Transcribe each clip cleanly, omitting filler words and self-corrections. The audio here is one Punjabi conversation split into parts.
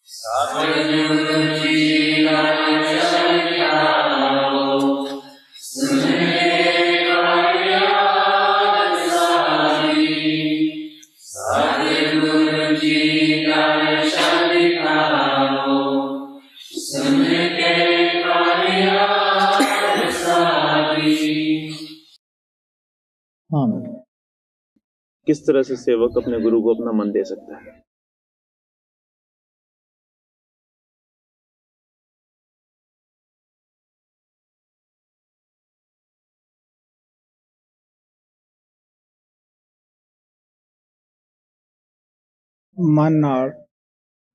सतगुरु जी का शरण आओ, सुने कर याद सारी। सतगुरु जी का शरण आओ, सुन के कर याद सारी। हाँ, किस तरह से सेवक अपने गुरु को अपना मन दे सकता है? मन नाल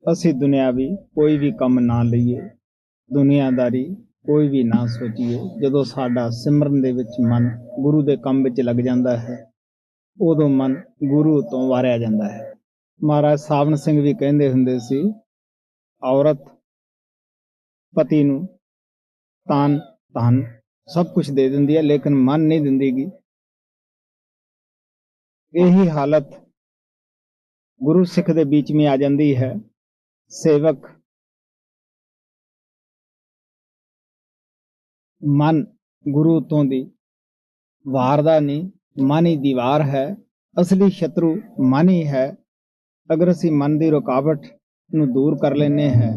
असी दुनियावी कोई भी कम ना लईए, दुनियादारी कोई भी ना सोचीए। जदों साडा सिमरन दे विच मन गुरु दे काम विच लग जांदा है, उदों मन गुरु तो वारिया जांदा है। महाराज सावन सिंह भी कहंदे हुंदे सी, औरत पति नूं तान धन सब कुछ दे दिंदी है, लेकिन मन नहीं दिंदीगी। यही हालत गुरु सिख दे बीच में आ जाती है। सेवक मन गुरु तो दी वारदा नहीं, मन ही दीवार है। असली शत्रु मन ही है। अगर असी मन की रुकावट नूं दूर कर लेने हैं,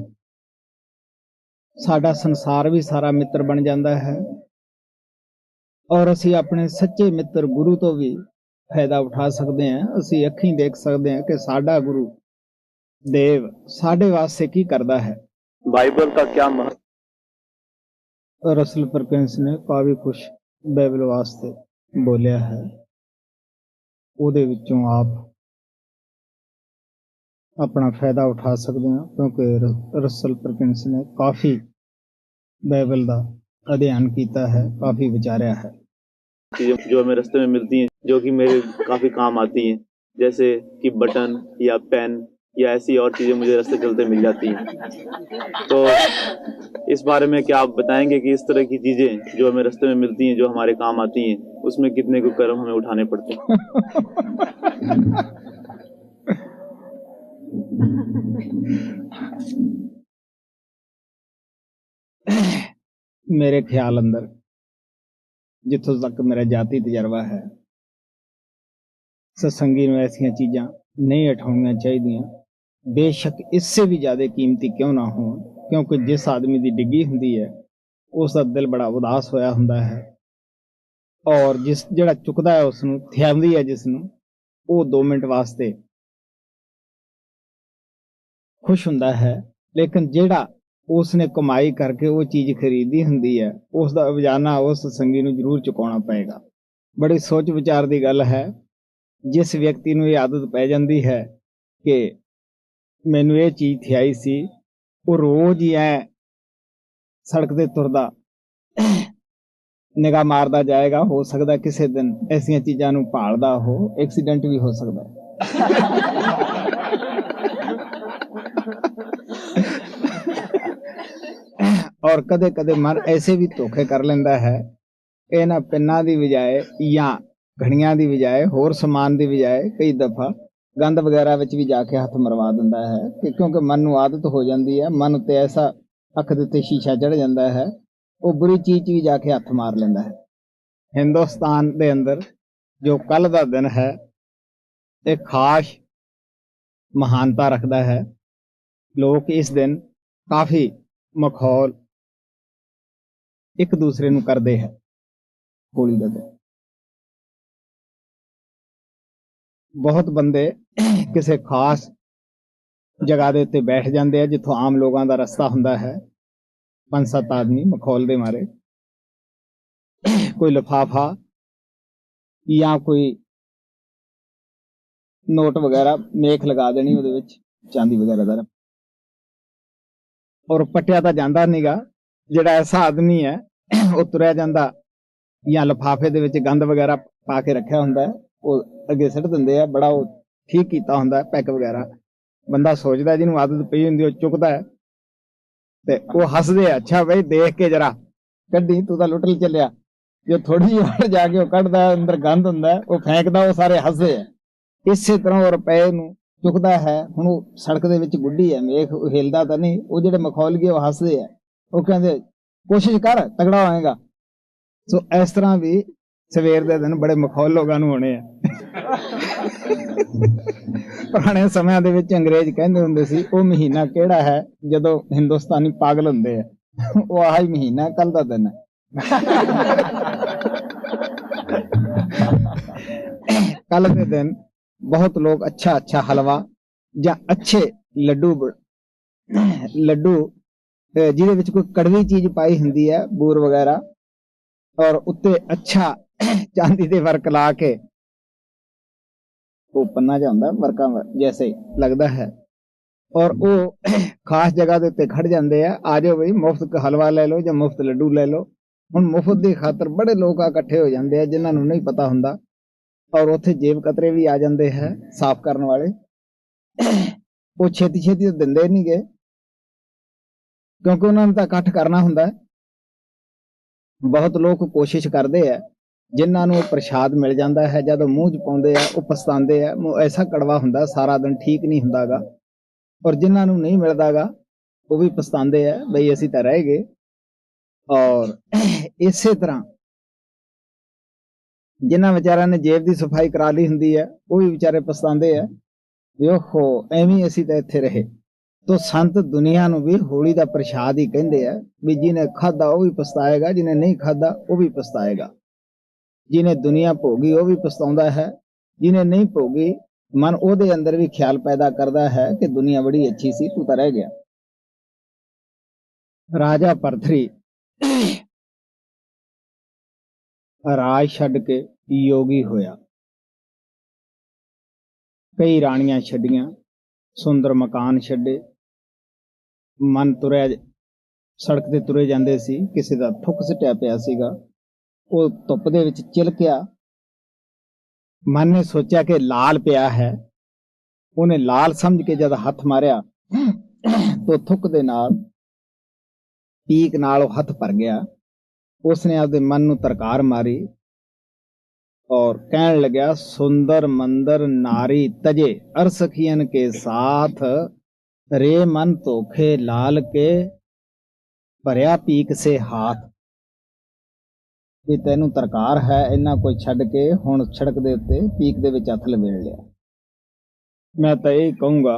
साडा संसार भी सारा मित्र बन जाता है और असी अपने सच्चे मित्र गुरु तो भी फायदा उठा सकते हैं। असी अखीं देख सकते हैं कि साडा गुरु देव साडे वास्ते की करदा है। बाइबल का क्या महत्व? रसल परकिंस ने काफी कुछ बाइबल वास्ते बोलिया है। उहदे विचों आप अपना फायदा उठा सकते हैं, क्योंकि रसल परकिंस ने काफी बाइबल का अध्ययन किया है, काफी विचारिया है। चीजें जो हमें रास्ते में मिलती हैं, जो कि मेरे काफी काम आती हैं, जैसे कि बटन या पेन या ऐसी और चीजें मुझे रास्ते चलते मिल जाती हैं। तो इस बारे में क्या आप बताएंगे कि इस तरह की चीजें जो हमें रास्ते में मिलती हैं, जो हमारे काम आती हैं, उसमें कितने को कर्म हमें उठाने पड़ते हैं? मेरे ख्याल अंदर जिथों तक मेरा जाती तजर्बा है, सत्संगी नूं ऐसियां चीज़ां नहीं उठाउणियां चाहिए, बेशक इससे भी ज़्यादा कीमती क्यों ना हो। क्योंकि जिस आदमी की डिग्गी हुंदी है, उसका दिल बड़ा उदास होया हुंदा है, और जिस जिहड़ा चुकदा है उसनूं थियाउंदी है, जिसनूं वो 2 मिनट वास्ते खुश हुंदा है। लेकिन जिहड़ा उसने कमाई करके वो चीज़ खरीदी हुंदी है, उसका बजाना उस संगी नूं जरूर चुकाउणा पएगा। बड़ी सोच विचार की गल है। जिस व्यक्ति नूं ये आदत पै जांदी है कि मैनूं ये चीज़ थियाई सी, वो रोज़ ही ऐ सड़क ते तुरदा निगाह मारदा जाएगा। हो सकदा किसी दिन ऐसियां चीज़ां नूं भालदा हो, एक्सीडेंट भी हो सकदा है। और कदे कदे मन ऐसे भी धोखे कर लेंदा है, इन्हां पिन्नां दी बजाए या घड़ियां दी बजाए होर समान दी बजाए कई दफा गंद वगैरह विच भी जाके हथ मरवा दिंदा है। क्योंकि मन नूं आदत हो जाती है, मन ते ऐसा अख दे उत्ते शीशा चढ़ जाता है, वो बुरी चीज़ भी जाके हथ मार लेंदा है। हिंदुस्तान दे अंदर जो कल दा दिन है, एक खास महानता रखता है। लोग इस दिन काफ़ी मखौल एक दूसरे नूं करदे है। होली दा दिन बहुत बंदे किसी खास जगह दे उत्ते बैठ जाते हैं, जिथों आम लोगों का रस्ता हुंदा है। 5-7 आदमी मखौल दे मारे कोई लिफाफा या कोई नोट वगैरह मेख लगा देनी उहदे विच, चांदी वगैरह दा, और पट्टिया तां जांदा नहींगा। जिहड़ा ऐसा आदमी है वो तुरया जांदा या लिफाफे दे विच गंद वगैरह पा के रखिया हुंदा है, वो अगे सिट दिंदे आ। बड़ा वो ठीक कीता हुंदा है पैक वगैरह। बंदा सोचदा जिहनूं आदत पई हुंदी, वो चुकदा है ते वो हसदे, अच्छा बई देख के जरा कड्डी, तू तां लुट चलिया। जो थोड़ी जी बार जाके वो कड्डदा, अंदर गंद हुंदा है, वो फेंकदा, वो सारे हसदे है। इसे तरह वो रुपए नूं ਚੁੱਕਦਾ ਹੈ। ਹੁਣ ਉਹ ਸੜਕ ਦੇ ਵਿੱਚ ਗੁੱਡੀ ਹੈ, ਵੇਖ ਉਹ ਹਿਲਦਾ ਤਾਂ ਨਹੀਂ। ਉਹ ਜਿਹੜੇ ਮਖੌਲਗੇ ਉਹ ਹੱਸਦੇ ਆ, ਉਹ ਕਹਿੰਦੇ ਕੋਸ਼ਿਸ਼ ਕਰ ਤਗੜਾ ਹੋਏਗਾ। ਸੋ ਇਸ ਤਰ੍ਹਾਂ ਵੀ ਸਵੇਰ ਦੇ ਦਿਨ ਬੜੇ ਮਖੌਲ ਲੋਕਾਂ ਨੂੰ ਹੋਣੇ ਆ। ਪੁਰਾਣੇ ਸਮਿਆਂ ਦੇ ਵਿੱਚ ਅੰਗਰੇਜ਼ ਕਹਿੰਦੇ ਹੁੰਦੇ ਸੀ ਉਹ ਮਹੀਨਾ ਕਿਹੜਾ ਹੈ ਜਦੋਂ ਹਿੰਦੁਸਤਾਨੀ ਪਾਗਲ ਹੁੰਦੇ ਆ, ਉਹ ਆਹੀ ਮਹੀਨਾ, ਕੱਲ ਦਾ ਦਿਨ ਹੈ। ਕੱਲ ਦੇ ਦਿਨ ਬਹੁਤ ਲੋਕ ਅੱਛਾ ਅੱਛਾ ਹਲਵਾ ਜਾਂ ਅੱਛੇ ਲੱਡੂ ਜਿਹਦੇ ਵਿੱਚ ਕੋਈ ਕੜਵੀ ਚੀਜ਼ ਪਾਈ ਹੁੰਦੀ ਹੈ, ਬੂਰ ਵਗੈਰਾ, ਔਰ ਉੱਤੇ ਅੱਛਾ ਚਾਂਦੀ ਦੇ ਵਰਕ ਲਾ ਕੇ, ਉਹ ਪੰਨਾ ਜਿਹਾ ਹੁੰਦਾ ਵਰਕਾਂ ਜੈਸੇ ਲੱਗਦਾ ਹੈ, ਔਰ ਉਹ ਖਾਸ ਜਗ੍ਹਾ ਦੇ ਉੱਤੇ ਖੜ ਜਾਂਦੇ ਆ ਜਾਓ ਬਈ ਮੁਫਤ ਹਲਵਾ ਲੈ ਲਓ ਜਾਂ ਮੁਫਤ ਲੱਡੂ ਲੈ ਲਓ। ਹੁਣ ਮੁਫਤ ਦੀ ਖਾਤਰ ਬੜੇ ਲੋਕ ਇਕੱਠੇ ਹੋ ਜਾਂਦੇ ਆ ਜਿਨ੍ਹਾਂ ਨੂੰ ਨਹੀਂ ਪਤਾ ਹੁੰਦਾ, ਔਰ ਉੱਥੇ ਜੇਬ ਕਤਰੇ ਵੀ ਆ ਜਾਂਦੇ ਹੈ ਸਾਫ਼ ਕਰਨ ਵਾਲੇ। ਉਹ ਛੇਤੀ ਛੇਤੀ ਤਾਂ ਦਿੰਦੇ ਨਹੀਂ ਗੇ, ਕਿਉਂਕਿ ਉਹਨਾਂ ਨੂੰ ਤਾਂ ਇਕੱਠ ਕਰਨਾ ਹੁੰਦਾ। ਬਹੁਤ ਲੋਕ ਕੋਸ਼ਿਸ਼ ਕਰਦੇ ਆ, ਜਿਨ੍ਹਾਂ ਨੂੰ ਪ੍ਰਸ਼ਾਦ ਮਿਲ ਜਾਂਦਾ ਹੈ ਜਦੋਂ ਮੂੰਹ 'ਚ ਪਾਉਂਦੇ ਆ ਉਹ ਪਛਤਾਉਂਦੇ ਆ, ਮੂੰਹ ਐਸਾ ਕੜਵਾ ਹੁੰਦਾ ਸਾਰਾ ਦਿਨ ਠੀਕ ਨਹੀਂ ਹੁੰਦਾਗਾ। ਔਰ ਜਿਨ੍ਹਾਂ ਨੂੰ ਨਹੀਂ ਮਿਲਦਾਗਾ ਉਹ ਵੀ ਪਛਤਾਉਂਦੇ ਆ ਬਈ ਅਸੀਂ ਤਾਂ ਰਹਿ ਗਏ। ਔਰ ਇਸੇ ਤਰ੍ਹਾਂ ਜਿਨ੍ਹਾਂ ਵਿਚਾਰਿਆਂ ਨੇ ਜੇਬ ਦੀ ਸਫਾਈ ਕਰਾ ਲਈ ਹੁੰਦੀ ਹੈ ਉਹ ਵੀ ਵਿਚਾਰੇ ਪਛਤਾਉਂਦੇ ਆ ਵੀ ਓਹੋ ਐਵੇਂ ਅਸੀਂ ਤਾਂ ਇੱਥੇ ਰਹੇ। ਤੋ ਸੰਤ ਦੁਨੀਆ ਨੂੰ ਵੀ ਹੋਲੀ ਦਾ ਪ੍ਰਸ਼ਾਦ ਹੀ ਕਹਿੰਦੇ ਆ ਵੀ ਜਿਹਨੇ ਖਾਧਾ ਉਹ ਵੀ ਪਛਤਾਏਗਾ, ਜਿਹਨੇ ਨਹੀਂ ਖਾਧਾ ਉਹ ਵੀ ਪਛਤਾਏਗਾ। ਜਿਹਨੇ ਦੁਨੀਆ ਭੋਗੀ ਉਹ ਵੀ ਪਛਤਾਉਂਦਾ ਹੈ, ਜਿਹਨੇ ਨਹੀਂ ਭੋਗੀ ਮਨ ਉਹਦੇ ਅੰਦਰ ਵੀ ਖਿਆਲ ਪੈਦਾ ਕਰਦਾ ਹੈ ਕਿ ਦੁਨੀਆ ਬੜੀ ਅੱਛੀ ਸੀ, ਤੂੰ ਤਾਂ ਰਹਿ ਗਿਆ। ਰਾਜਾ ਭਰਥਰੀ ਰਾਜ ਛੱਡ ਕੇ ਯੋਗੀ ਹੋਇਆ, ਕਈ ਰਾਣੀਆਂ ਛੱਡੀਆਂ, ਸੁੰਦਰ ਮਕਾਨ ਛੱਡੇ, ਮਨ ਤੁਰਿਆ ਸੜਕ ਤੇ ਤੁਰੇ ਜਾਂਦੇ ਸੀ, ਕਿਸੇ ਦਾ ਥੁੱਕ ਸਿੱਟਿਆ ਪਿਆ ਸੀਗਾ, ਉਹ ਧੁੱਪ ਦੇ ਵਿੱਚ ਚਿਲਕਿਆ। ਮਨ ਨੇ ਸੋਚਿਆ ਕਿ ਲਾਲ ਪਿਆ ਹੈ, ਉਹਨੇ ਲਾਲ ਸਮਝ ਕੇ ਜਦ ਹੱਥ ਮਾਰਿਆ ਤਾਂ ਥੁੱਕ ਦੇ ਨਾਲ ਪੀਕ ਨਾਲ ਉਹ ਹੱਥ ਭਰ ਗਿਆ। ਉਸਨੇ ਆਪਦੇ ਮਨ ਨੂੰ ਤਰਕਾਰ ਮਾਰੀ और कहने लगा सुंदर मंदर नारी तजे अरसखियन के साथ रे मन धोखे लाल के भरिया पीक से हाथ। भी तैनू तरकार है इन्ना कोई छड़ के हुण सड़क दे उत्ते पीक दे विच हथ लवेड़ लिया। मैं तो यही कहूँगा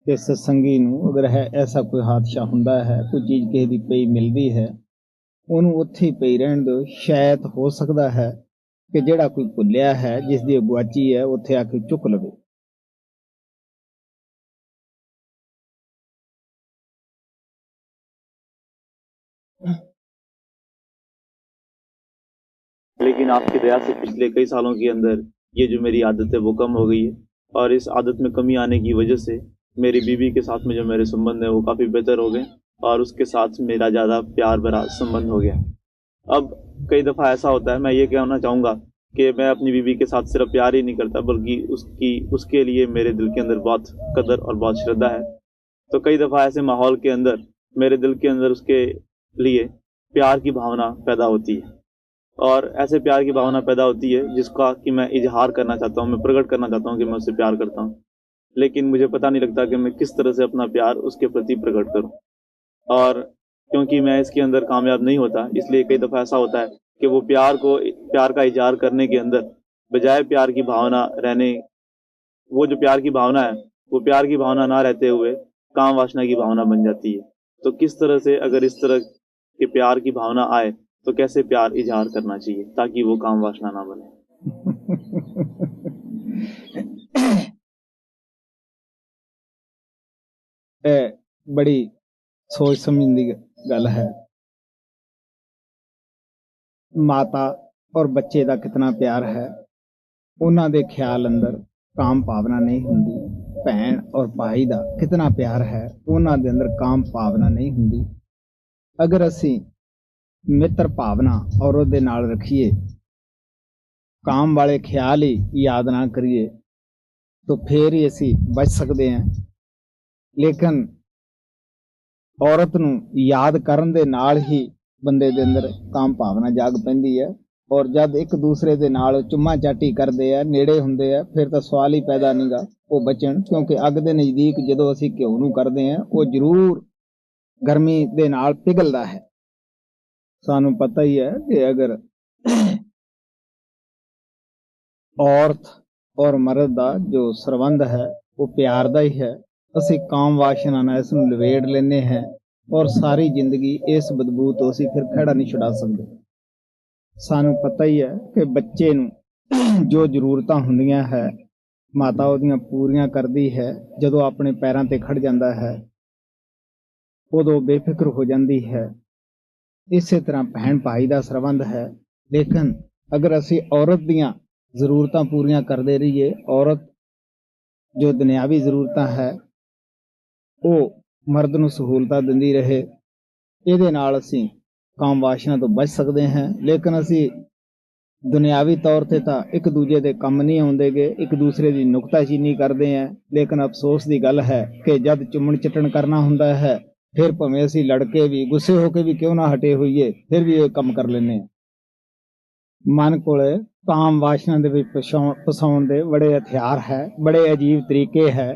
कि सत्संगी नू अगर है ऐसा कोई हादसा हुंदा है, कोई चीज़ किसी दी पई मिलदी है, उहनू उत्थे ही पई रहण दिओ। शायद हो सकदा है कि ਜਿਹੜਾ ਕੋਈ ਭੁੱਲਿਆ ਹੈ, ਜਿਸ ਦੀ ਅਗਵਾਚੀ ਹੈ, ਉੱਥੇ ਆ ਕੇ ਚੁੱਕ ਲਵੇ। लेकिन आपकी दया से पिछले कई सालों के अंदर ये जो मेरी आदत है वो कम हो गई है, और इस आदत में कमी आने की वजह से मेरी बीवी के साथ में जो मेरे संबंध है वो काफ़ी बेहतर हो गए, और उसके साथ मेरा ज़्यादा प्यार भरा संबंध हो गया। अब कई दफ़ा ऐसा होता है, मैं ये कहना चाहूँगा कि मैं अपनी बीवी के साथ सिर्फ प्यार ही नहीं करता, बल्कि उसके लिए मेरे दिल के अंदर बहुत कदर और बहुत श्रद्धा है। तो कई दफ़ा ऐसे माहौल के अंदर मेरे दिल के अंदर उसके लिए प्यार की भावना पैदा होती है, और ऐसे प्यार की भावना पैदा होती है जिसका कि मैं इजहार करना चाहता हूँ, मैं प्रकट करना चाहता हूँ कि मैं उससे प्यार करता हूँ, लेकिन मुझे पता नहीं लगता कि मैं किस तरह से अपना प्यार उसके प्रति प्रकट करूँ। और क्योंकि मैं इसके अंदर कामयाब नहीं होता, इसलिए कई दफ़ा ऐसा होता है कि वो प्यार का इजहार करने के अंदर बजाय प्यार की भावना रहने, वो जो प्यार की भावना है वो प्यार की भावना ना रहते हुए काम वासना की भावना बन जाती है। तो किस तरह से अगर इस तरह के प्यार की भावना आए तो कैसे प्यार इजहार करना चाहिए ताकि वो काम वासना ना बने। बड़ी सोच समझने की गल है। माता और बच्चे का कितना प्यार है, उन्हां दे ख्याल अंदर काम भावना नहीं हुंदी। भैन और भाई का कितना प्यार है, उन्हां दे अंदर काम भावना नहीं हुंदी। अगर असी मित्र भावना और उहदे नाल रखिए, काम वाले ख्याल ही याद ना करिए, तो फिर ही असी बच सकते हैं। लेकिन औरत नूं याद करन दे नाल ही बंदे दे अंदर काम भावना जाग पैंदी है, और जब एक दूसरे दे नाल चुम्मा चाटी करदे आ, नेड़े हुंदे आ, फिर तो सवाल ही पैदा नहीं गा ਉਹ ਬਚਣ, ਕਿਉਂਕਿ ਅੱਗ ਦੇ ਨਜ਼ਦੀਕ ਜਦੋਂ ਅਸੀਂ ਘਿਓ ਨੂੰ ਕਰਦੇ ਹਾਂ ਉਹ ਜ਼ਰੂਰ ਗਰਮੀ ਦੇ ਨਾਲ ਪਿਘਲਦਾ ਹੈ। ਸਾਨੂੰ ਪਤਾ ਹੀ ਹੈ ਕਿ ਅਗਰ ਔਰਤ ਔਰ ਮਰਦ ਦਾ ਜੋ ਸੰਬੰਧ ਹੈ ਉਹ ਪਿਆਰ ਦਾ ਹੀ ਹੈ। ਅਸੀਂ ਕਾਮ ਵਾਸ਼ਨਾ ਨਾਲ ਇਸ ਨੂੰ ਲਵੇੜ ਲੈਂਦੇ ਹਾਂ ਔਰ ਸਾਰੀ ਜ਼ਿੰਦਗੀ ਇਸ ਬਦਬੂ ਤੋਂ ਅਸੀਂ ਫਿਰ ਖਹਿੜਾ ਨਹੀਂ ਛੁਡਾ ਸਕਦੇ। ਸਾਨੂੰ ਪਤਾ ਹੀ ਹੈ ਕਿ ਬੱਚੇ ਨੂੰ ਜੋ ਜ਼ਰੂਰਤਾਂ ਹੁੰਦੀਆਂ ਹੈ ਮਾਤਾ ਉਹਦੀਆਂ ਪੂਰੀਆਂ ਕਰਦੀ ਹੈ। ਜਦੋਂ ਆਪਣੇ ਪੈਰਾਂ ਤੇ ਖੜ ਜਾਂਦਾ ਹੈ ਉਦੋਂ ਬੇਫਿਕਰ ਹੋ ਜਾਂਦੀ ਹੈ। ਇਸੇ ਤਰ੍ਹਾਂ ਭੈਣ ਭਾਈ ਦਾ ਸੰਬੰਧ ਹੈ। ਲੇਕਿਨ ਅਗਰ ਅਸੀਂ ਔਰਤ ਦੀਆਂ ਜ਼ਰੂਰਤਾਂ ਪੂਰੀਆਂ ਕਰਦੇ ਰਹੀਏ, ਔਰਤ ਜੋ ਦੁਨਿਆਵੀ ਜ਼ਰੂਰਤਾਂ ਹੈ ਉਹ ਮਰਦ ਨੂੰ ਸਹੂਲਤਾਂ ਦਿੰਦੀ ਰਹੇ, ਇਹਦੇ ਨਾਲ ਅਸੀਂ ਕਾਮ ਵਾਸ਼ਨਾ ਤੋਂ ਬਚ ਸਕਦੇ ਹਾਂ। ਲੇਕਿਨ ਅਸੀਂ ਦੁਨਿਆਵੀ ਤੌਰ ਤੇ ਤਾਂ ਇੱਕ ਦੂਜੇ ਦੇ ਕੰਮ ਨਹੀਂ ਆਉਂਦੇਗੇ, ਇੱਕ ਦੂਸਰੇ ਦੀ ਨੁਕਤਾਚੀਨੀ ਕਰਦੇ ਹਾਂ। ਲੇਕਿਨ ਅਫਸੋਸ ਦੀ ਗੱਲ ਹੈ ਕਿ ਜਦ ਚੁੰਮਣ ਚਟਣ ਕਰਨਾ ਹੁੰਦਾ ਹੈ ਫਿਰ ਭਾਵੇਂ ਅਸੀਂ ਲੜਕੇ ਵੀ ਗੁੱਸੇ ਹੋ ਕੇ ਵੀ ਕਿਉਂ ਨਾ ਹਟੇ ਹੋਈਏ ਫਿਰ ਵੀ ਇਹ ਕੰਮ ਕਰ ਲੈਂਦੇ ਹਾਂ। ਮਨ ਕੋਲੇ ਕਾਮ ਵਾਸ਼ਨਾ ਦੇ ਵਿੱਚ ਫਸਾਉਣ ਦੇ ਬੜੇ ਹਥਿਆਰ ਹੈ, ਬੜੇ ਅਜੀਬ ਤਰੀਕੇ ਹੈ।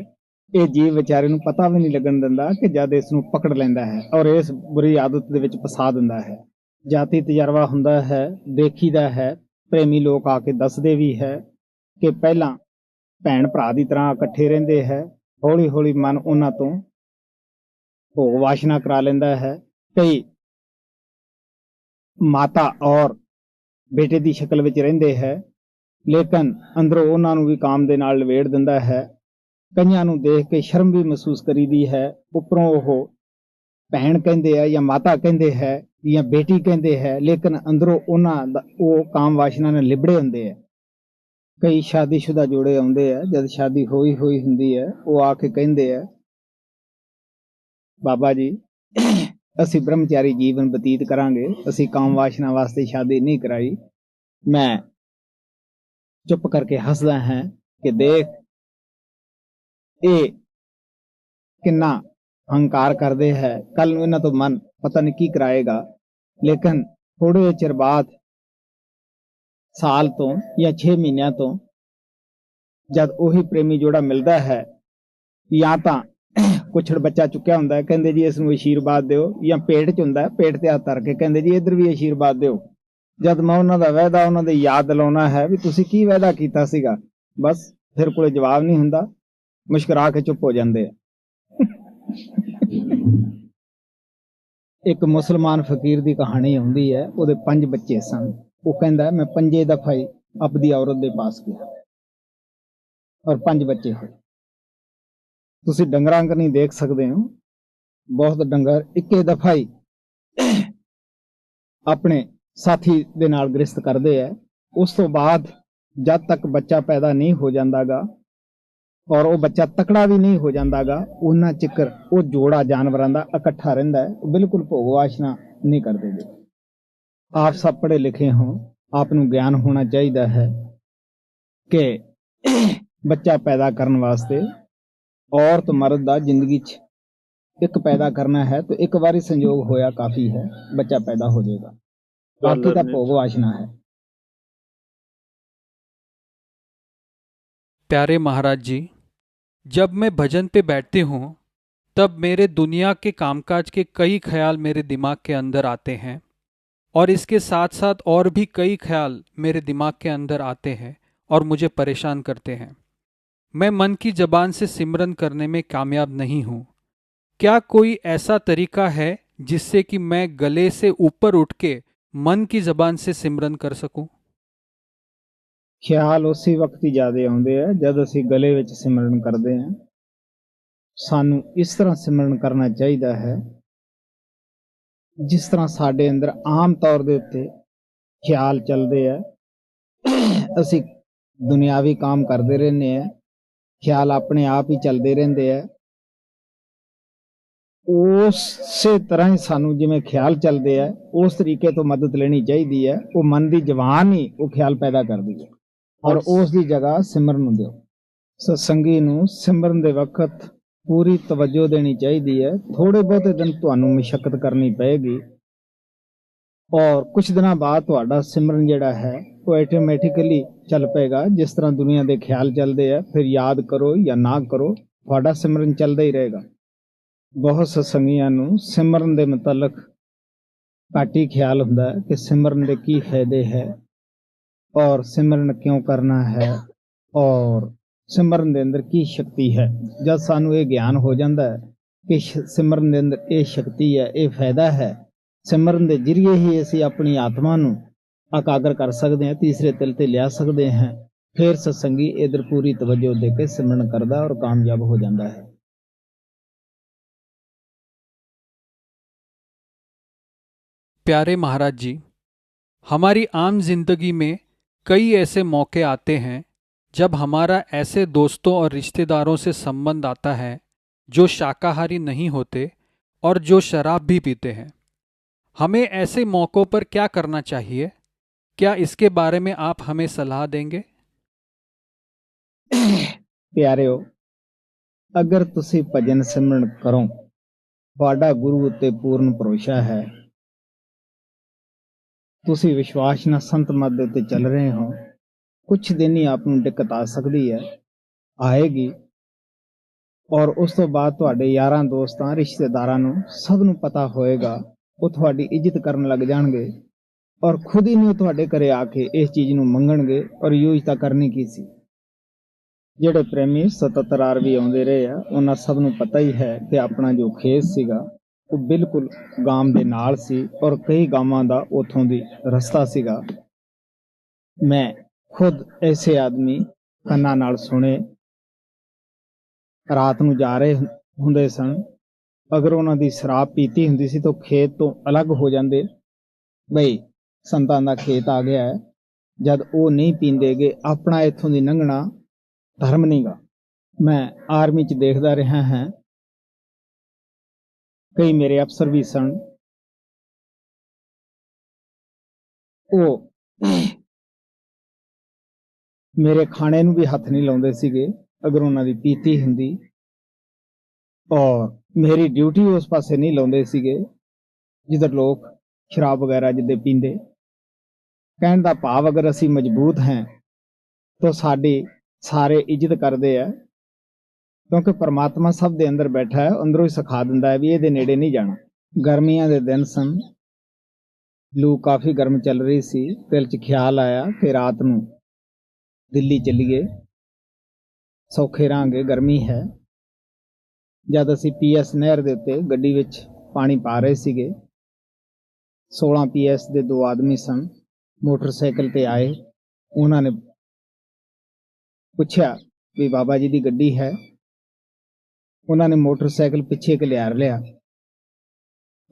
ਇਹ ਜੀਵ ਵਿਚਾਰੇ ਨੂੰ ਪਤਾ ਵੀ ਨਹੀਂ ਲੱਗਣ ਦਿੰਦਾ ਕਿ ਜਦ ਇਸ ਨੂੰ ਪਕੜ ਲੈਂਦਾ ਹੈ ਔਰ ਇਸ ਬੁਰੀ ਆਦਤ ਦੇ ਵਿੱਚ ਫਸਾ ਦਿੰਦਾ ਹੈ। ਜਾਤੀ ਤਜਰਬਾ ਹੁੰਦਾ ਹੈ, ਦੇਖੀਦਾ ਹੈ, ਪ੍ਰੇਮੀ ਲੋਕ ਆ ਕੇ ਦੱਸਦੇ ਵੀ ਹੈ ਕਿ ਪਹਿਲਾਂ ਭੈਣ ਭਰਾ ਦੀ ਤਰ੍ਹਾਂ ਇਕੱਠੇ ਰਹਿੰਦੇ ਹੈ, ਹੌਲੀ ਹੌਲੀ ਮਨ ਉਹਨਾਂ ਤੋਂ ਭੋਗ ਵਾਸ਼ਨਾ ਕਰਾ ਲੈਂਦਾ ਹੈ। ਕਈ ਮਾਤਾ ਔਰ ਬੇਟੇ ਦੀ ਸ਼ਕਲ ਵਿੱਚ ਰਹਿੰਦੇ ਹੈ, ਲੇਕਿਨ ਅੰਦਰੋਂ ਉਹਨਾਂ ਨੂੰ ਵੀ ਕਾਮ ਦੇ ਨਾਲ ਲਵੇੜ ਦਿੰਦਾ ਹੈ। ਕਈਆਂ ਨੂੰ ਦੇਖ ਕੇ ਸ਼ਰਮ ਵੀ ਮਹਿਸੂਸ ਕਰੀਦੀ ਹੈ। ਉੱਪਰੋਂ ਉਹ ਭੈਣ ਕਹਿੰਦੇ ਆ ਜਾਂ ਮਾਤਾ ਕਹਿੰਦੇ ਹੈ ਜਾਂ ਬੇਟੀ ਕਹਿੰਦੇ ਹੈ, ਲੇਕਿਨ ਅੰਦਰੋਂ ਉਹਨਾਂ ਦਾ ਉਹ ਕਾਮ ਵਾਸ਼ਨਾ ਨਾਲ ਲਿਬੜੇ ਹੁੰਦੇ ਆ। ਕਈ ਸ਼ਾਦੀशुदा ਜੋੜੇ ਆਉਂਦੇ ਆ, ਜਦ ਸ਼ਾਦੀ ਹੋਈ ਹੁੰਦੀ ਹੈ ਉਹ ਆ ਕੇ ਕਹਿੰਦੇ ਆ ਬਾਬਾ ਜੀ ਅਸੀਂ ਬ੍ਰਹਮਚਾਰੀ ਜੀਵਨ ਬਤੀਤ ਕਰਾਂਗੇ, ਅਸੀਂ ਕਾਮ ਵਾਸ਼ਨਾ ਵਾਸਤੇ ਸ਼ਾਦੀ ਨਹੀਂ ਕਰਾਈ। ਮੈਂ ਚੁੱਪ ਕਰਕੇ ਹੱਸਦਾ ਹਾਂ ਕਿ ਦੇਖ ਇਹ ਕਿੰਨਾ ਹੰਕਾਰ ਕਰਦੇ ਹੈ, ਕੱਲ ਨੂੰ ਇਹਨਾਂ ਤੋਂ ਮਨ ਪਤਾ ਨਹੀਂ ਕੀ ਕਰਾਏਗਾ। ਲੇਕਿਨ ਥੋੜੇ ਚਿਰ ਬਾਅਦ, ਸਾਲ ਤੋਂ ਜਾਂ 6 ਮਹੀਨਿਆਂ ਤੋਂ ਜਦ ਉਹੀ ਪ੍ਰੇਮੀ ਜੋੜਾ ਮਿਲਦਾ ਹੈ, ਜਾਂ ਤਾਂ ਕੁਛੜ ਬੱਚਾ ਚੁੱਕਿਆ ਹੁੰਦਾ ਹੈ, ਕਹਿੰਦੇ ਜੀ ਇਸ ਨੂੰ ਆਸ਼ੀਰਵਾਦ ਦਿਓ, ਜਾਂ ਪੇਟ 'ਚ ਹੁੰਦਾ ਪੇਟ ਤੇ ਹੱਥ ਧਰ ਕੇ ਕਹਿੰਦੇ ਜੀ ਇੱਧਰ ਵੀ ਆਸ਼ੀਰਵਾਦ ਦਿਓ। ਜਦ ਮੈਂ ਉਹਨਾਂ ਦਾ ਵਾਅਦਾ ਉਹਨਾਂ ਦੇ ਯਾਦ ਦਿਲਾਉਣਾ ਹੈ ਵੀ ਤੁਸੀਂ ਕੀ ਵਾਅਦਾ ਕੀਤਾ ਸੀਗਾ, ਬਸ ਫਿਰ ਕੋਲੇ ਜਵਾਬ ਨਹੀਂ ਹੁੰਦਾ, ਮੁਸਕਰਾ ਕੇ ਚੁੱਪ ਹੋ ਜਾਂਦੇ ਆ। ਇੱਕ ਮੁਸਲਮਾਨ ਫਕੀਰ ਦੀ ਕਹਾਣੀ ਆਉਂਦੀ ਹੈ, ਉਹਦੇ 5 ਬੱਚੇ ਸਨ। ਉਹ ਕਹਿੰਦਾ ਮੈਂ 5 ਦਫਾ ਹੀ ਆਪਦੀ ਔਰਤ ਦੇ ਪਾਸ ਗਿਆ ਔਰ 5 ਬੱਚੇ ਹੋਏ। ਤੁਸੀਂ ਡੰਗਰਾਂ ਨਹੀਂ ਦੇਖ ਸਕਦੇ ਹੋ, ਬਹੁਤ ਡੰਗਰ ਇੱਕੇ ਦਫਾ ਹੀ ਆਪਣੇ ਸਾਥੀ ਦੇ ਨਾਲ ਗ੍ਰਿਸ਼ਤ ਕਰਦੇ ਹੈ। ਉਸ ਤੋਂ ਬਾਅਦ ਜਦ ਤੱਕ ਬੱਚਾ ਪੈਦਾ ਨਹੀਂ ਹੋ ਜਾਂਦਾਗਾ ਔਰ ਉਹ ਬੱਚਾ ਤਕੜਾ ਵੀ ਨਹੀਂ ਹੋ ਜਾਂਦਾਗਾ, ਉਹਨਾਂ ਚਿਕਰ ਉਹ ਜੋੜਾ ਜਾਨਵਰਾਂ ਦਾ ਇਕੱਠਾ ਰਹਿੰਦਾ ਹੈ। ਉਹ ਬਿਲਕੁਲ ਭੋਗ ਵਾਸ਼ਨਾ ਨਹੀਂ ਕਰਦੇ। ਆਪ ਸਭ ਪੜ੍ਹੇ ਲਿਖੇ ਹੋ, ਆਪ ਨੂੰ ਗਿਆਨ ਹੋਣਾ ਚਾਹੀਦਾ ਹੈ ਕਿ ਬੱਚਾ ਪੈਦਾ ਕਰਨ ਵਾਸਤੇ ਔਰਤ ਮਰਦ ਦਾ ਜ਼ਿੰਦਗੀ 'ਚ ਇੱਕ ਪੈਦਾ ਕਰਨਾ ਹੈ ਤਾਂ ਇੱਕ ਵਾਰੀ ਸੰਯੋਗ ਹੋਇਆ ਕਾਫੀ ਹੈ, ਬੱਚਾ पैदा हो जाएगा। बाकी का भोग वासना है। प्यारे महाराज जी, जब मैं भजन पे बैठती हूँ तब मेरे दुनिया के कामकाज के कई ख्याल मेरे दिमाग के अंदर आते हैं और इसके साथ साथ और भी कई ख्याल मेरे दिमाग के अंदर आते हैं और मुझे परेशान करते हैं। मैं मन की जबान से सिमरन करने में कामयाब नहीं हूँ। क्या कोई ऐसा तरीका है जिससे कि मैं गले से ऊपर उठ के मन की जबान से सिमरन कर सकूं? ਖਿਆਲ ਉਸੇ ਵਕਤ ਹੀ ਜ਼ਿਆਦਾ ਆਉਂਦੇ ਆ ਜਦ ਅਸੀਂ ਗਲੇ ਵਿੱਚ ਸਿਮਰਨ ਕਰਦੇ ਹਾਂ। ਸਾਨੂੰ ਇਸ ਤਰ੍ਹਾਂ ਸਿਮਰਨ ਕਰਨਾ ਚਾਹੀਦਾ ਹੈ ਜਿਸ ਤਰ੍ਹਾਂ ਸਾਡੇ ਅੰਦਰ ਆਮ ਤੌਰ ਦੇ ਉੱਤੇ ਖਿਆਲ ਚੱਲਦੇ ਆ। ਅਸੀਂ ਦੁਨਿਆਵੀ ਕੰਮ ਕਰਦੇ ਰਹਿੰਦੇ ਆ, ਖਿਆਲ ਆਪਣੇ ਆਪ ਹੀ ਚੱਲਦੇ ਰਹਿੰਦੇ ਆ। ਉਸੇ ਤਰ੍ਹਾਂ ਹੀ ਸਾਨੂੰ ਜਿਵੇਂ ਖਿਆਲ ਚੱਲਦੇ ਆ ਉਸ ਤਰੀਕੇ ਤੋਂ ਮਦਦ ਲੈਣੀ ਚਾਹੀਦੀ ਹੈ। ਉਹ ਮਨ ਦੀ ਜ਼ਬਾਨ ਹੀ ਉਹ ਖਿਆਲ ਪੈਦਾ ਕਰਦੀ ਹੈ ਔਰ ਉਸ ਦੀ ਜਗ੍ਹਾ ਸਿਮਰਨ ਨੂੰ ਦਿਓ। ਸਤਸੰਗੀ ਨੂੰ ਸਿਮਰਨ ਦੇ ਵਕਤ ਪੂਰੀ ਤਵੱਜੋ ਦੇਣੀ ਚਾਹੀਦੀ ਹੈ। ਥੋੜੇ ਬਹੁਤੇ ਦਿਨ ਤੁਹਾਨੂੰ ਮੁਸ਼ੱਕਤ ਕਰਨੀ ਪਏਗੀ ਔਰ ਕੁਝ ਦਿਨਾਂ ਬਾਅਦ ਤੁਹਾਡਾ ਸਿਮਰਨ ਜਿਹੜਾ ਹੈ ਉਹ ਆਟੋਮੈਟਿਕਲੀ ਚੱਲ ਪਏਗਾ। ਜਿਸ ਤਰ੍ਹਾਂ ਦੁਨੀਆ ਦੇ ਖਿਆਲ ਚੱਲਦੇ ਆ, ਫਿਰ ਯਾਦ ਕਰੋ ਜਾਂ ਨਾ ਕਰੋ, ਤੁਹਾਡਾ ਸਿਮਰਨ ਚੱਲਦਾ ਹੀ ਰਹੇਗਾ। ਬਹੁਤ ਸਤਸੰਗੀਆਂ ਨੂੰ ਸਿਮਰਨ ਦੇ ਮੁਤਲਕ ਘੱਟ ਹੀ ਖਿਆਲ ਹੁੰਦਾ ਹੈ ਕਿ ਸਿਮਰਨ ਦੇ ਕੀ ਫਾਇਦੇ ਹੈ ਔਰ ਸਿਮਰਨ ਕਿਉਂ ਕਰਨਾ ਹੈ ਔਰ ਸਿਮਰਨ ਦੇ ਅੰਦਰ ਕੀ ਸ਼ਕਤੀ ਹੈ। ਜਦ ਸਾਨੂੰ ਇਹ ਗਿਆਨ ਹੋ ਜਾਂਦਾ ਹੈ ਕਿ ਸਿਮਰਨ ਦੇ ਅੰਦਰ ਇਹ ਸ਼ਕਤੀ ਹੈ, ਇਹ ਫਾਇਦਾ ਹੈ, ਸਿਮਰਨ ਦੇ ਜ਼ਰੀਏ ਹੀ ਅਸੀਂ ਆਪਣੀ ਆਤਮਾ ਨੂੰ ਇਕਾਗਰ ਕਰ ਸਕਦੇ ਹਾਂ, ਤੀਸਰੇ ਤਿਲ ਤੇ ਲਿਆ ਸਕਦੇ ਹਾਂ, ਫਿਰ ਸਤਸੰਗੀ ਇਧਰ ਪੂਰੀ ਤਵੱਜੋ ਦੇ ਕੇ ਸਿਮਰਨ ਕਰਦਾ और कामयाब हो जाता है। प्यारे महाराज जी, हमारी आम जिंदगी में कई ऐसे मौके आते हैं जब हमारा ऐसे दोस्तों और रिश्तेदारों से संबंध आता है जो शाकाहारी नहीं होते और जो शराब भी पीते हैं। हमें ऐसे मौक़ों पर क्या करना चाहिए? क्या इसके बारे में आप हमें सलाह देंगे? प्यारेओ, अगर तुसी भजन सिमरन करो, ਤੁਹਾਡਾ ਗੁਰੂ ਉੱਤੇ ਪੂਰਨ ਭਰੋਸਾ ਹੈ, ਤੁਸੀਂ ਵਿਸ਼ਵਾਸ ਨਾਲ ਸੰਤ ਮਤ ਦੇ ਉੱਤੇ ਚੱਲ ਰਹੇ ਹੋ, ਕੁਝ ਦਿਨ ਹੀ ਆਪ ਨੂੰ ਦਿੱਕਤ ਆ ਸਕਦੀ ਹੈ, ਆਏਗੀ, ਔਰ ਉਸ ਤੋਂ ਬਾਅਦ ਤੁਹਾਡੇ ਯਾਰਾਂ ਦੋਸਤਾਂ ਰਿਸ਼ਤੇਦਾਰਾਂ ਨੂੰ ਸਭ ਨੂੰ ਪਤਾ ਹੋਏਗਾ, ਉਹ ਤੁਹਾਡੀ ਇੱਜ਼ਤ ਕਰਨ ਲੱਗ ਜਾਣਗੇ ਔਰ ਖੁਦ ਹੀ ਨਹੀਂ ਤੁਹਾਡੇ ਘਰੇ ਆ ਕੇ ਇਸ ਚੀਜ਼ ਨੂੰ ਮੰਗਣਗੇ ਔਰ ਯੋਜਨਾ ਕਰਨੀ ਕੀ ਸੀ। ਜਿਹੜੇ ਪ੍ਰੇਮੀ 77 ਆਰਵੀ ਆਉਂਦੇ ਰਹੇ ਆ, ਉਹਨਾਂ ਸਭ ਨੂੰ ਪਤਾ ਹੀ ਹੈ ਕਿ ਆਪਣਾ ਜੋ ਖੇਤ ਸੀਗਾ ਉਹ ਬਿਲਕੁਲ ਗਾਮ ਦੇ ਨਾਲ ਸੀ ਔਰ ਕਈ ਗਾਵਾਂ ਦਾ ਉਥੋਂ ਦੀ ਰਸਤਾ ਸੀਗਾ। ਮੈਂ ਖੁਦ ਐਸੇ ਆਦਮੀ ਕੰਨਾਂ ਨਾਲ ਸੁਣੇ, ਰਾਤ ਨੂੰ ਜਾ ਰਹੇ ਹੁੰਦੇ ਸਨ, ਅਗਰ ਉਹਨਾਂ ਦੀ ਸ਼ਰਾਬ ਪੀਤੀ ਹੁੰਦੀ ਸੀ ਤਾਂ ਖੇਤ ਤੋਂ ਅਲੱਗ ਹੋ ਜਾਂਦੇ, ਬਈ ਸੰਤਾਂ ਦਾ ਖੇਤ ਆ ਗਿਆ ਹੈ। ਜਦ ਉਹ ਨਹੀਂ ਪੀਂਦੇਗੇ, ਆਪਣਾ ਇੱਥੋਂ ਦੀ ਲੰਘਣਾ ਧਰਮ ਨਹੀਂਗਾ। ਮੈਂ ਆਰਮੀ 'ਚ ਦੇਖਦਾ ਰਿਹਾ ਹਾਂ, ਕਈ ਮੇਰੇ ਅਫਸਰ ਵੀ ਸਨ, ਉਹ ਮੇਰੇ ਖਾਣੇ ਨੂੰ ਵੀ ਹੱਥ ਨਹੀਂ ਲਾਉਂਦੇ ਸੀਗੇ ਅਗਰ ਉਹਨਾਂ ਦੀ ਪੀਤੀ ਹੁੰਦੀ, ਔਰ ਮੇਰੀ ਡਿਊਟੀ ਉਸ ਪਾਸੇ ਨਹੀਂ ਲਾਉਂਦੇ ਸੀਗੇ ਜਿੱਧਰ ਲੋਕ ਸ਼ਰਾਬ ਵਗੈਰਾ ਜਿੱਦੇ ਪੀਂਦੇ। ਕਹਿਣ ਦਾ ਭਾਵ, ਅਗਰ ਅਸੀਂ ਮਜ਼ਬੂਤ ਹਾਂ ਤਾਂ ਸਾਡੀ ਸਾਰੇ ਇੱਜ਼ਤ ਕਰਦੇ ਆ, ਕਿਉਂਕਿ ਪਰਮਾਤਮਾ ਸਭ ਦੇ ਅੰਦਰ ਬੈਠਾ ਹੈ, ਅੰਦਰੋਂ ਹੀ ਸਿਖਾ ਦਿੰਦਾ ਹੈ ਵੀ ਇਹਦੇ ਨੇੜੇ ਨਹੀਂ ਜਾਣਾ। ਗਰਮੀਆਂ ਦੇ ਦਿਨ ਸਨ, ਲੂ ਕਾਫੀ ਗਰਮ ਚੱਲ ਰਹੀ ਸੀ, ਦਿਲ 'ਚ ਖਿਆਲ ਆਇਆ ਕਿ ਰਾਤ ਨੂੰ ਦਿੱਲੀ ਚੱਲੀਏ, ਸੌਖੇ ਰਹਾਂਗੇ, ਗਰਮੀ ਹੈ। ਜਦ ਅਸੀਂ PS ਨਹਿਰ ਦੇ ਉੱਤੇ ਗੱਡੀ ਵਿੱਚ ਪਾਣੀ ਪਾ ਰਹੇ ਸੀਗੇ, 16 PS ਦੇ 2 ਆਦਮੀ ਸਨ, ਮੋਟਰਸਾਈਕਲ ਤੇ ਆਏ। ਉਹਨਾਂ ਨੇ ਪੁੱਛਿਆ ਵੀ ਬਾਬਾ ਜੀ ਦੀ ਗੱਡੀ ਹੈ। ਉਹਨਾਂ ਨੇ ਮੋਟਰਸਾਈਕਲ ਪਿੱਛੇ ਘਲਿਆਰ ਲਿਆ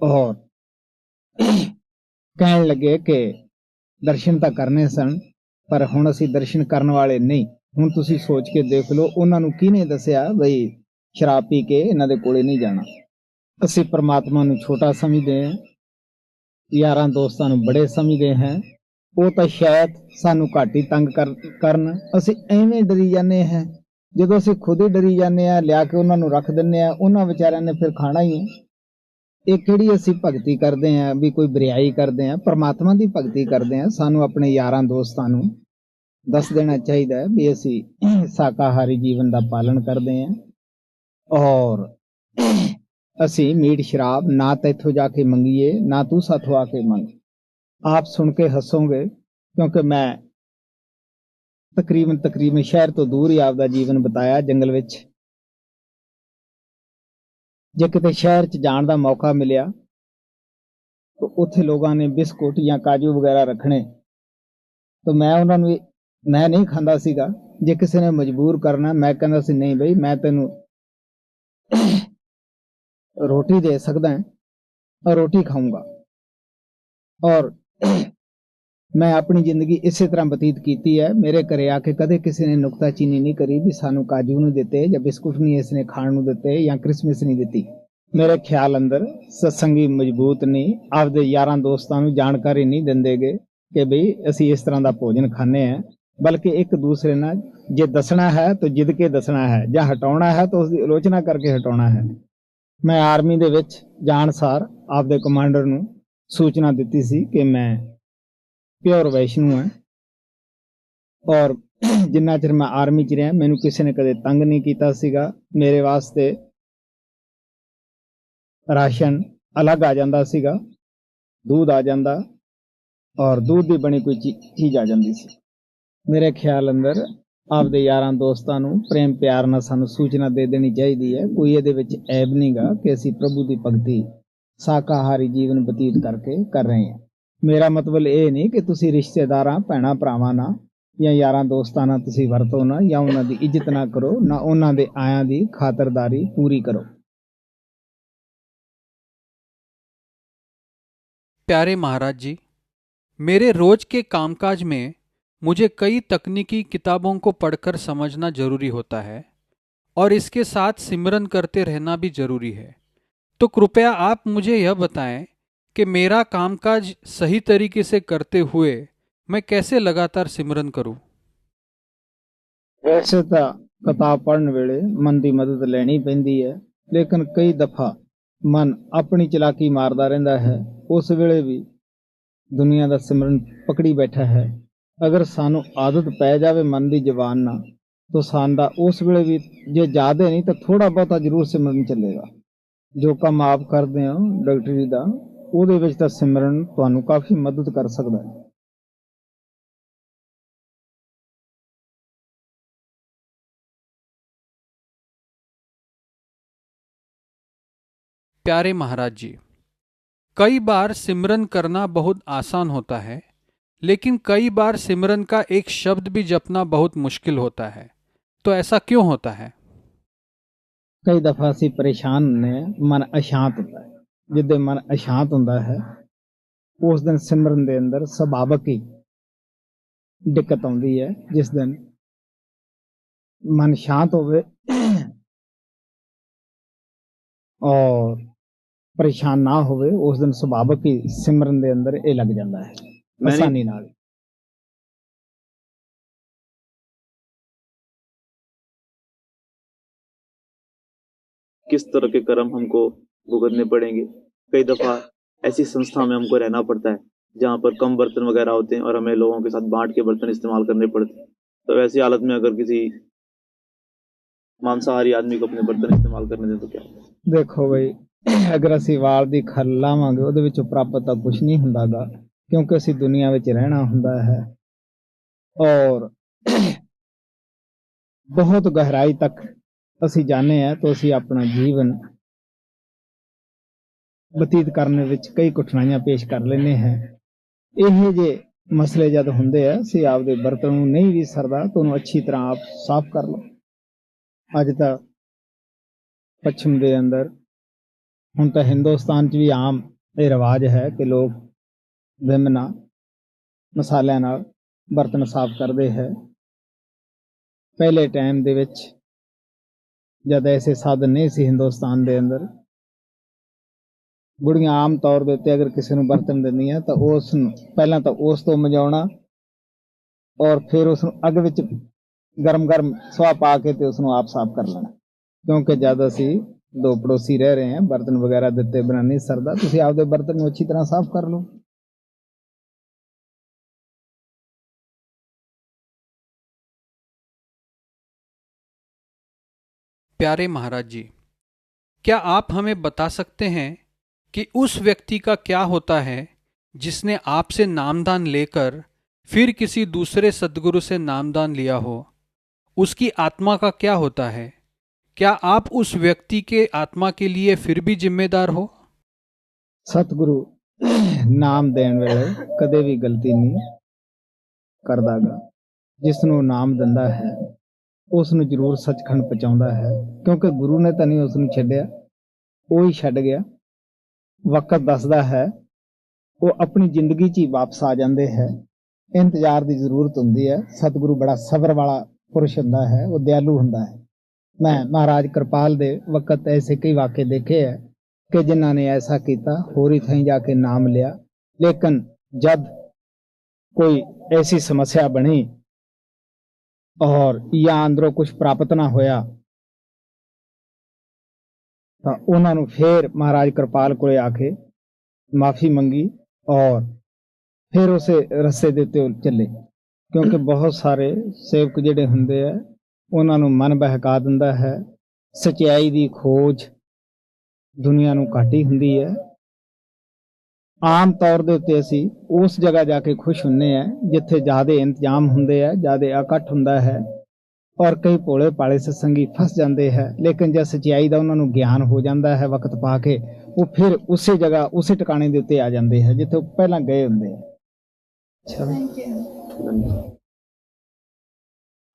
ਔਰ ਕਹਿਣ ਲੱਗੇ ਕਿ ਦਰਸ਼ਨ ਤਾਂ ਕਰਨੇ ਸਨ, ਪਰ ਹੁਣ ਅਸੀਂ ਦਰਸ਼ਨ ਕਰਨ ਵਾਲੇ ਨਹੀਂ। ਹੁਣ ਤੁਸੀਂ ਸੋਚ ਕੇ ਦੇਖ ਲਓ, ਉਹਨਾਂ ਨੂੰ ਕਿਹਨੇ ਦੱਸਿਆ ਬਈ ਸ਼ਰਾਬ ਪੀ ਕੇ ਇਹਨਾਂ ਦੇ ਕੋਲੇ ਨਹੀਂ ਜਾਣਾ। ਅਸੀਂ ਪਰਮਾਤਮਾ ਨੂੰ ਛੋਟਾ ਸਮਝਦੇ ਹਾਂ, ਯਾਰਾਂ ਦੋਸਤਾਂ ਨੂੰ ਬੜੇ ਸਮਝਦੇ ਹਾਂ। ਉਹ ਤਾਂ ਸ਼ਾਇਦ ਸਾਨੂੰ ਘੱਟ ਹੀ ਤੰਗ ਕਰਨ, ਅਸੀਂ ਐਵੇਂ ਡਰੀ ਜਾਂਦੇ ਹਾਂ। ਜਦੋਂ ਅਸੀਂ ਖੁਦ ਹੀ ਡਰੀ ਜਾਂਦੇ ਹਾਂ, ਲਿਆ ਕੇ ਉਹਨਾਂ ਨੂੰ ਰੱਖ ਦਿੰਦੇ ਹਾਂ, ਉਹਨਾਂ ਵਿਚਾਰਿਆਂ ਨੇ ਫਿਰ ਖਾਣਾ ਹੀ ਹੈ। ਇਹ ਕਿਹੜੀ ਅਸੀਂ ਭਗਤੀ ਕਰਦੇ ਹਾਂ ਵੀ ਕੋਈ ਬਰਿਆਈ ਕਰਦੇ ਹਾਂ? ਪਰਮਾਤਮਾ ਦੀ ਭਗਤੀ ਕਰਦੇ ਹਾਂ। ਸਾਨੂੰ ਆਪਣੇ ਯਾਰਾਂ ਦੋਸਤਾਂ ਨੂੰ ਦੱਸ ਦੇਣਾ ਚਾਹੀਦਾ ਹੈ ਵੀ ਅਸੀਂ ਸ਼ਾਕਾਹਾਰੀ ਜੀਵਨ ਦਾ ਪਾਲਣ ਕਰਦੇ ਹਾਂ ਔਰ ਅਸੀਂ ਮੀਟ ਸ਼ਰਾਬ ਨਾ ਤਾਂ ਇੱਥੋਂ ਜਾ ਕੇ ਮੰਗੀਏ, ਨਾ ਤੂੰ ਸਾਥੋਂ ਆ ਕੇ ਮੰਗ। ਆਪ ਸੁਣ ਕੇ ਹੱਸੋਗੇ, ਕਿਉਂਕਿ ਮੈਂ ਤਕਰੀਬਨ ਸ਼ਹਿਰ ਤੋਂ ਦੂਰ ਹੀ ਆਪਦਾ ਜੀਵਨ ਬਿਤਾਇਆ, ਜੰਗਲ ਵਿੱਚ। ਜੇ ਕਿਤੇ ਸ਼ਹਿਰ 'ਚ ਜਾਣ ਦਾ ਮੌਕਾ ਮਿਲਿਆ ਤਾਂ ਉੱਥੇ ਲੋਕਾਂ ਨੇ ਬਿਸਕੁਟ ਜਾਂ ਕਾਜੂ ਵਗੈਰਾ ਰੱਖਣੇ, ਤਾਂ ਮੈਂ ਉਹਨਾਂ ਨੂੰ ਮੈਂ ਨਹੀਂ ਖਾਂਦਾ ਸੀਗਾ। ਜੇ ਕਿਸੇ ਨੇ ਮਜਬੂਰ ਕਰਨਾ, ਮੈਂ ਕਹਿੰਦਾ ਸੀ ਨਹੀਂ ਬਈ, ਮੈਂ ਤੈਨੂੰ ਰੋਟੀ ਦੇ ਸਕਦਾ ਹਾਂ और रोटी खाऊंगा। और मैं अपनी जिंदगी इसी तरह बतीत की है। मेरे घरे आके कदे किसी ने नुकताचीनी नहीं करी भी सानू काजू नहीं देते या बिस्कुट नहीं इसने खाण नू देते या क्रिसमस नहीं देती। मेरे ख्याल अंदर सत्संगी मजबूत नहीं, आपदे यारां दोस्तां नू जानकारी नहीं देंदेगे कि बई असी इस तरह का भोजन खाने हैं, बल्कि एक दूसरे नाल जे दसना है तो जिद के दसना है, ਜਾਂ हटाउणा है तो उसकी आलोचना करके हटाउणा है। मैं आर्मी दे विच जाण सार आपदे कमांडर नू सूचना ਦਿੱਤੀ ਸੀ ਕਿ ਮੈਂ ਪਿਓਰ ਵੈਸ਼ਨੂ ਹਾਂ ਔਰ ਜਿੰਨਾ ਚਿਰ ਮੈਂ ਆਰਮੀ 'ਚ ਰਿਹਾ ਮੈਨੂੰ ਕਿਸੇ ਨੇ ਕਦੇ ਤੰਗ ਨਹੀਂ ਕੀਤਾ ਸੀਗਾ। ਮੇਰੇ ਵਾਸਤੇ ਰਾਸ਼ਨ ਅਲੱਗ ਆ ਜਾਂਦਾ ਸੀਗਾ, दूध आ ਜਾਂਦਾ ਔਰ दूध ਦੀ ਬਣੀ ਕੋਈ ਚੀਜ਼ ਆ ਜਾਂਦੀ ਸੀ। ਮੇਰੇ ਖਿਆਲ ਅੰਦਰ ਆਪਦੇ ਯਾਰਾਂ ਦੋਸਤਾਂ ਨੂੰ ਪ੍ਰੇਮ ਪਿਆਰ ਨਾਲ ਸਾਨੂੰ ਸੂਚਨਾ ਦੇ ਦੇਣੀ ਚਾਹੀਦੀ ਹੈ। ਕੋਈ ਇਹਦੇ ਵਿੱਚ ਐਬ ਨਹੀਂਗਾ ਕਿ ਅਸੀਂ ਪ੍ਰਭੂ ਦੀ ਭਗਤੀ शाकाहारी जीवन बतीत करके कर रहे हैं। मेरा मतलब ये नहीं कि तुसी रिश्तेदारां भैणां भरावां नाल या यारां दोस्तां नाल तुसी वरतो ना या उन्हां दी इज्जत ना करो, ना उन्हां दे आयां दी खातरदारी पूरी करो। प्यारे महाराज जी, मेरे रोज के कामकाज में मुझे कई तकनीकी किताबों को पढ़कर समझना जरूरी होता है और इसके साथ सिमरन करते रहना भी जरूरी है। तो कृपया आप मुझे यह बताएं कि मेरा कामकाज सही तरीके से करते हुए मैं कैसे लगातार सिमरन करूं। वैसे तो किताब पढ़ने वेले मन की मदद लेनी पैंदी है, लेकिन कई दफा मन अपनी चलाकी मारदा रहिंदा है। उस वेले भी दुनिया का सिमरन पकड़ी बैठा है। अगर सानू आदत पै जावे मन की जबान ना तो साडा उस वेले भी जे ज्यादा नहीं तो थोड़ा बहुता जरूर सिमरन चलेगा। जो काम आप करते हो डॉक्टरी का ਉਹਦੇ ਵਿੱਚ ਤਾਂ ਸਿਮਰਨ ਤੁਹਾਨੂੰ ਕਾਫੀ ਮਦਦ ਕਰ ਸਕਦਾ ਹੈ। प्यारे महाराज जी, कई बार सिमरन करना बहुत आसान होता है, लेकिन कई बार सिमरन का एक शब्द भी जपना बहुत मुश्किल होता है। तो ऐसा क्यों होता है? कई दफा ਅਸੀਂ परेशान ने मन अशांत ਹੁੰਦਾ है। जिदे मन अशांत ਹੁੰਦਾ है उस दिन सिमरन ਦੇ ਅੰਦਰ ਸੁਭਾਵਿਕ ਹੀ ਦਿੱਕਤ ਆਉਂਦੀ है। जिस दिन मन शांत होवे और परेशान ना होवे उस दिन ਸੁਭਾਵਿਕ ही सिमरन ਦੇ ਅੰਦਰ ਇਹ ਲੱਗ ਜਾਂਦਾ है आसानी ਨਾਲ। किस तरह के कर्म हमको भुगतने पड़ेंगे। कई दफा ऐसी संस्था में हमको रहना पड़ता है जहाँ पर कम बर्तन वगैरह होते हैं और हमें लोगों के साथ बांट के बर्तन इस्तेमाल करने पड़ते हैं। तो ऐसी हालत में अगर किसी मांसाहारी आदमी को अपने बर्तन इस्तेमाल करने दें तो क्या होगा? देखो भाई, अगर ਅਸੀਂ ਵਾਲ ਦੀ ਖੱਲ ਲਾਵਾਂਗੇ ਉਹਦੇ ਵਿੱਚੋਂ ਪ੍ਰਾਪਤ ਤਾਂ ਕੁਝ ਨਹੀਂ ਹੁੰਦਾਗਾ, ਕਿਉਂਕਿ ਅਸੀਂ ਦੁਨੀਆ ਵਿੱਚ ਰਹਿਣਾ ਹੁੰਦਾ ਹੈ ਔਰ ਬਹੁਤ ਗਹਿਰਾਈ ਤੱਕ ਅਸੀਂ ਜਾਣੇ ਆ तो ਅਸੀਂ ਆਪਣਾ ਜੀਵਨ ਬਤੀਤ ਕਰਨ ਵਿੱਚ ਕਈ ਕਠਿਨਾਈਆਂ ਪੇਸ਼ ਕਰ ਲੈਨੇ ਹੈ। ਇਹ ਜੇ ਮਸਲੇ ਜਦ ਹੁੰਦੇ ਆ ਅਸੀਂ ਆਪਦੇ ਬਰਤਨ ਨੂੰ ਨਹੀਂ ਵੀ ਸਰਦਾ ਤਾਂ ਉਹਨੂੰ ਅੱਛੀ ਤਰ੍ਹਾਂ ਆਪ ਸਾਫ਼ ਕਰ ਲਓ। ਅੱਜ ਤਾਂ ਪੱਛਮ ਦੇ ਅੰਦਰ ਹੁਣ ਤਾਂ ਹਿੰਦੁਸਤਾਨ 'ਚ ਵੀ ਆਮ ਇਹ ਰਿਵਾਜ ਹੈ ਕਿ ਲੋਕ ਵਿਮ ਨਾਲ ਮਸਾਲਿਆਂ ਨਾਲ ਬਰਤਨ ਸਾਫ਼ ਕਰਦੇ ਹੈ। ਪਹਿਲੇ ਟਾਈਮ ਦੇ ਵਿੱਚ ਜਦ ਐਸੇ ਸਾਧਨ ਨਹੀਂ ਸੀ ਹਿੰਦੁਸਤਾਨ ਦੇ ਅੰਦਰ, ਬੁੜੀਆਂ ਆਮ ਤੌਰ ਦੇ ਉੱਤੇ ਅਗਰ ਕਿਸੇ ਨੂੰ ਬਰਤਨ ਦਿੰਦੀਆਂ ਤਾਂ ਉਸ ਨੂੰ ਪਹਿਲਾਂ ਤਾਂ ਉਸ ਤੋਂ ਮਜਾਉਣਾ ਔਰ ਫਿਰ ਉਸ ਨੂੰ ਅੱਗ ਵਿੱਚ ਗਰਮ ਸੁਆਹ ਪਾ ਕੇ ਤੇ ਉਸ ਨੂੰ ਆਪ ਸਾਫ਼ ਕਰ ਲੈਣਾ। ਕਿਉਂਕਿ ਜਦ ਅਸੀਂ ਦੋ ਪੜੋਸੀ ਰਹਿ ਰਹੇ ਹਾਂ ਬਰਤਨ ਵਗੈਰਾ ਦਿੱਤੇ ਬਿਨਾਂ ਨਹੀਂ ਸਰਦਾ, ਤੁਸੀਂ ਆਪਦੇ ਬਰਤਨ ਨੂੰ ਅੱਛੀ ਤਰ੍ਹਾਂ ਸਾਫ਼ ਕਰ ਲਓ। प्यारे महाराज जी, क्या आप हमें बता सकते हैं कि उस व्यक्ति का क्या होता है जिसने आपसे नामदान लेकर फिर किसी दूसरे सद्गुरु से नामदान लिया हो? उसकी आत्मा का क्या होता है? क्या आप उस व्यक्ति के आत्मा के लिए फिर भी जिम्मेदार हो? सतगुरु नाम देण वेले कदे भी गलती नहीं करदागा। जिसनों नाम दिंदा है ਉਸ ਨੂੰ ਜ਼ਰੂਰ ਸੱਚਖੰਡ ਪਹੁੰਚਾਉਂਦਾ ਹੈ, ਕਿਉਂਕਿ ਗੁਰੂ ਨੇ ਤਾਂ ਨਹੀਂ ਉਸ ਨੂੰ ਛੱਡਿਆ, ਉਹ ਹੀ ਛੱਡ ਗਿਆ। ਵਕਤ ਦੱਸਦਾ ਹੈ ਉਹ ਆਪਣੀ ਜ਼ਿੰਦਗੀ 'ਚ ਹੀ ਵਾਪਸ ਆ ਜਾਂਦੇ ਹੈ। ਇੰਤਜ਼ਾਰ ਦੀ ਜ਼ਰੂਰਤ ਹੁੰਦੀ ਹੈ। ਸਤਿਗੁਰੂ ਬੜਾ ਸਬਰ ਵਾਲਾ ਪੁਰਸ਼ ਹੁੰਦਾ ਹੈ, ਉਹ ਦਿਆਲੂ ਹੁੰਦਾ ਹੈ। ਮੈਂ ਮਹਾਰਾਜ ਕਿਰਪਾਲ ਦੇ ਵਕਤ ਐਸੇ ਕਈ ਵਾਕੇ ਦੇਖੇ ਹੈ ਕਿ ਜਿਨ੍ਹਾਂ ਨੇ ਐਸਾ ਕੀਤਾ, ਹੋਰੀ ਥਾਈਂ ਜਾ ਕੇ ਨਾਮ ਲਿਆ, ਲੇਕਿਨ जब कोई ऐसी समस्या बनी और या अंदरों कुछ प्राप्त ना होया तो उन्होंने फिर महाराज कृपाल को आके माफी मंगी और फिर उसे रस्ते ਦੇ ਉੱਤੇ ਚੱਲੇ ਕਿਉਂਕਿ ਬਹੁਤ ਸਾਰੇ ਸੇਵਕ ਜਿਹੜੇ ਹੁੰਦੇ ਆ ਉਹਨਾਂ ਨੂੰ ਮਨ ਬਹਿਕਾ ਦਿੰਦਾ ਹੈ ਸਚਾਈ ਦੀ ਖੋਜ ਦੁਨੀਆ ਨੂੰ ਘੱਟ ਹੀ ਹੁੰਦੀ ਹੈ ਆਮ ਤੌਰ ਦੇ ਉੱਤੇ ਅਸੀਂ ਉਸ ਜਗ੍ਹਾ ਜਾ ਕੇ ਖੁਸ਼ ਹੁੰਨੇ ਆ ਜਿੱਥੇ ਜ਼ਿਆਦਾ ਇੰਤਜ਼ਾਮ ਹੁੰਦੇ ਆ ਜ਼ਿਆਦਾ ਇਕੱਠ ਹੁੰਦਾ ਹੈ और कई भोले भाले सत्संगी फस जाते हैं लेकिन जब सच्चाई का उन्होंने ज्ञान हो जाता है वक्त पा के वो फिर उसी जगह उसी ठिकाने के उत्ते आ जाते हैं जिथे पहला गए होंगे।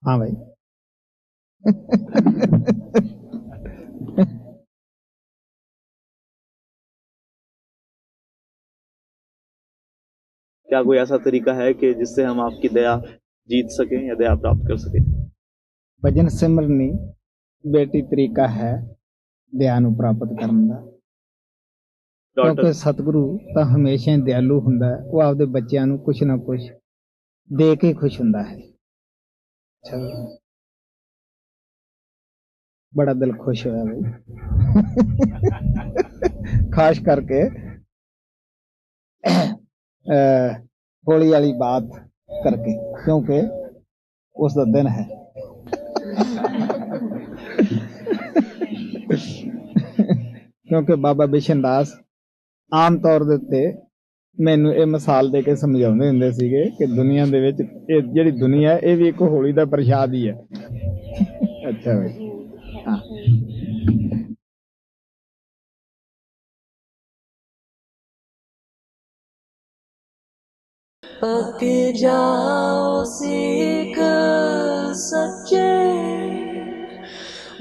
हाँ भाई क्या कोई ऐसा तरीका है कि जिससे हम आपकी दया जीत सकें या दया प्राप्त कर सकें? भजन सिमरनी बेटी तरीका है दया ਨੂੰ ਪ੍ਰਾਪਤ ਕਰਨ ਦਾ ਕਿਉਂਕਿ ਸਤਿਗੁਰੂ ਤਾਂ ਹਮੇਸ਼ਾ ਹੀ ਦਿਆਲੂ ਹੁੰਦਾ ਹੈ ਉਹ ਆਪਦੇ ਬੱਚਿਆਂ ਨੂੰ ਕੁਛ ਨਾ ਕੁਛ ਦੇ ਕੇ ਖੁਸ਼ ਹੁੰਦਾ ਹੈ। ਬੜਾ ਦਿਲ ਖੁਸ਼ ਹੋਇਆ ਬਈ ਖਾਸ ਕਰਕੇ ਹੋਲੀ ਵਾਲੀ ਬਾਤ ਕਰਕੇ ਕਿਉਂਕਿ ਉਸ ਦਾ ਦਿਨ ਹੈ ਕਿਉਂਕਿ ਬਾਬਾ ਬਿਸ਼ਨ ਦਾਸ ਆਮ ਤੌਰ ਦੇ ਉੱਤੇ ਮੈਨੂੰ ਇਹ ਮਿਸਾਲ ਦੇ ਕੇ ਸਮਝਾਉਂਦੇ ਹੁੰਦੇ ਸੀਗੇ ਕਿ ਦੁਨੀਆ ਦੇ ਵਿੱਚ ਇਹ ਜਿਹੜੀ ਦੁਨੀਆ ਇਹ ਵੀ ਇੱਕ ਹੋਲੀ ਦਾ ਪ੍ਰਸ਼ਾਦ ਹੀ ਹੈ। ਅੱਛਾ ਬਈ ਹਾਂ पक जाओ सिख सच्चे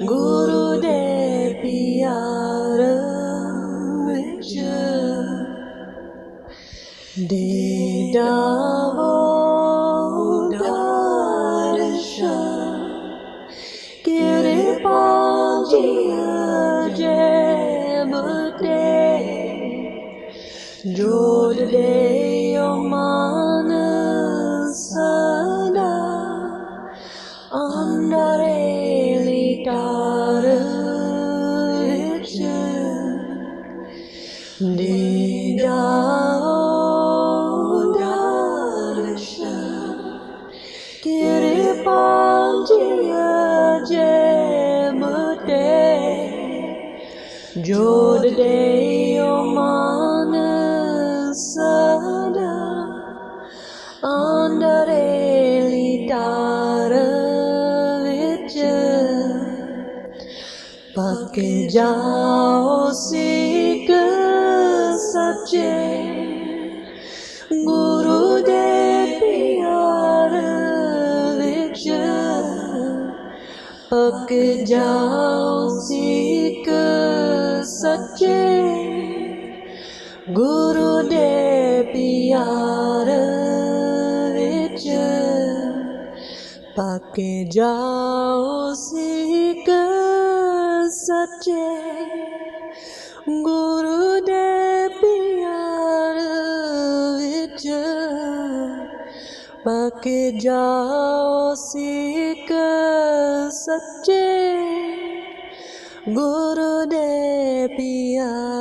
गुरु दे प्यार विच दे डावो दर्शन कृपा जिया जय जोड़ दे मान सदा andare litar vic didao darshan kirpal jiya jemte jod de man sada andare litar vic पक जाओ सिख सच्चे गुरु दे प्यार विच पक जाओ सिख सच्चे गुरु दे प्यार विच पक जाओ सिख सच्चे गुरु दे प्यार विच पक जाओ सिख सच्चे गुरु दे प्यार